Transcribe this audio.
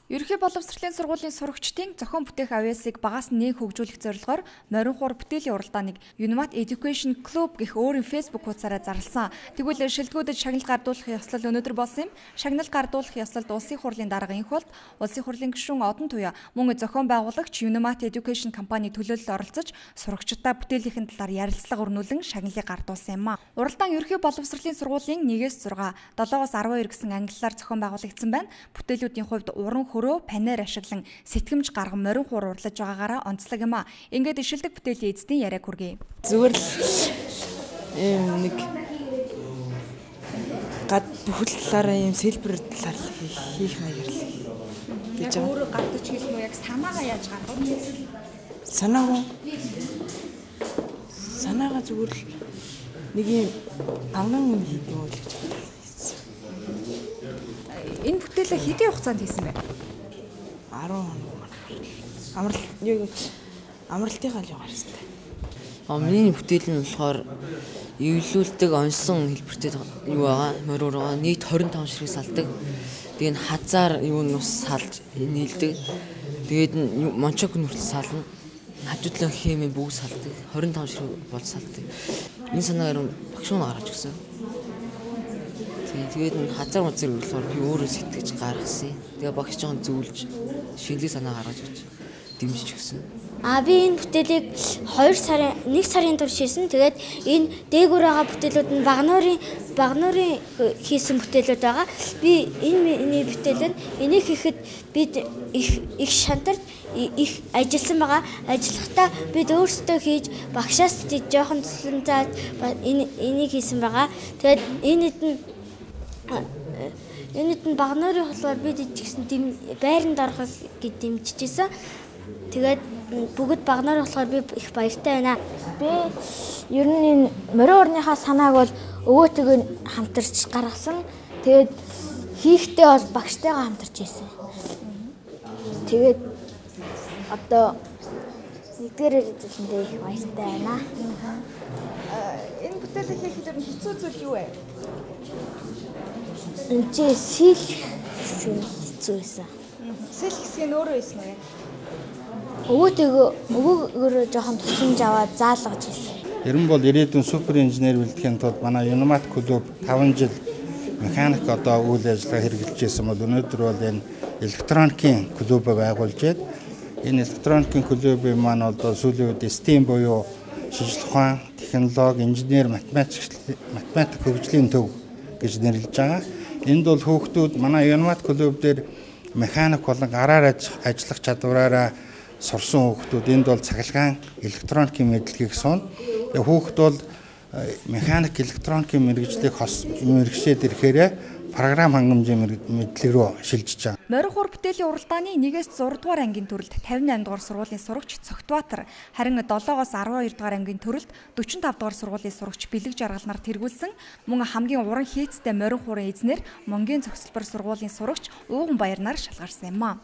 Ерөнхий боловсролын сургуулийн сурагчдын зохион бүтээх авьяасыг багаас нь хөгжүүлэх зорилгоор морин хуур бүтээлийн уралдааныг Unimat Education Club гэх өөрийн Facebook хуудасаараа зарласан. Тэгвэл шилдэгүүдэд шагнал гардуулах ёслол өнөөдөр болсон юм. Шагнал гардуулах ёслолд улсын хурлын дарга инх болд улсын хурлын гишүүн одон туяа мөн зохион байгуулагч Unimat Education компани төлөөлөлд оролцож сурагчдаа бүтээлийн талаар ярилцлага өрнүүлэн шагналыг гардуулсан юм а. Уралдаан ерөнхий боловсролын сургуулийн 1-6, 7-12 гэсэн ангиллаар зохион байгуулагдсан байна. Бүтээлүүдийн хувьд уран хөрөө, панер ашиглан сэтгэмж гарган морин хуур урлаж байгаагаараа онцлог юм а. Ингээд шилдэг бүтээлийн эзэдийн яриаг хүргэе. Зүгээр л нэг гад бүхэл талаараа юм сэлбэр талаар хийх маягаар л гэж байгаа. Өөрөө гардаж хийсэн үү? Яг санаагаа яаж гаргав? Санаагаа зүгээр л нэг юм анган хийх юм уу гэж байна. Энэ бүтээлээ хэдийн хугацаанд хийсэн бэ? 10 хоног. Амралтынхаа л яваар хэвээр. Миний бүтээл нь болохоор эвлүүлдэг онсон хэлбэртэй юу байгаа, морин байгаа. Нийт 25 ширхэг салдаг. Тэгээд хазаар юу нус салж нийлдэг. Тэгээд мончок нүртэл сална. Хажуудлын хэмээ бүгд салдаг. 25 ширхэг бол салдаг. Энэ санаагаар багш нь гаргаж өгсөн. Тэгээд хазар музэр болохоор би өөрөө сэтгэж гаргасан. Тэгээ багш жоон зөвлөж шинэлэг санаа гаргаж өгч дэмжиж өгсөн. Би энэ бүтээлийг 1 сарын турш хийсэн. Тэгээд энэ дээгүүр байгаа бүтээлүүд нь багнуурын хийсэн бүтээлүүд байгаа. Би энэ бүтээлд энийг хийхэд бид их шантарт их ажилласан байгаа. Ажиллахдаа бид өөрсдөө хийж багшаас жоохон туслан заад энийг хийсэн байгаа. Тэгээд энэд нь багнуурын болохоор бид ичгсэн байранд орохыг гэж дэмжижсэн. Тэгээд бүгд багнаар болохоор би их баяртай байна. Би ер нь энэ морин урныхаа санааг бол өвөөтэйг хамтарч гаргасан. Тэгээд хийхдээ бол багштайгаа хамтарч байсан. Тэгээд одоо нэгдүгээр хэлсэн их баяртай байна. Энэ бүтээлийг хийхэд хэцүү зүйл юу вэ? Энд сэл хэцүү байсан. Сэл хэсэг нь өөрөө хийсэн үү? Өвөөгөө жоохон тусламж аваад заалгаж хийсэн. Ер нь бол ирээдүйн супер инженер бэлтгэхийн тулд манай Unimat Club 5 жил механик одоо үйл ажиллагаа хэрэгжилж байсан бол өнөөдөр бол энэ электроникийн клубыг байгуулж байна. Энэ электроникийн клубын маань одоо сүүлийн үед STEM буюу шинжлэх ухаан, технологи, инженер, математик хөгжлийн төв гэж нэрлэж байгаа. Энд бол хүүхдүүд манай Unimat Club дээр механик болон гараар ажиллах чадвараараа сурсан хүүхдүүд энд бол цахилгаан электроникийн мэдлэгийг суна. Хүүхд бол механик электроникийн мэргэжлийг мэргэшээд ирэхээр програм хангамжийн мэдлэг рүү шилжиж байгаа. Морин хуур бүтээлийн уралдааны 1-6 дугаар ангийн төрөлд 58 дугаар сургуулийн сурагч Цогтбаатар, харин 7-оос 12 дугаар ангийн төрөлд 45 дугаар сургуулийн сурагч Бэлэг Жаргал нарт тэргүүлсэн. Мөн хамгийн уран хийцтэй морин хуурын эзнэр Монгийн цогцлбор сургуулийн сурагч Ууган Баяр нар шалгарсан юм а.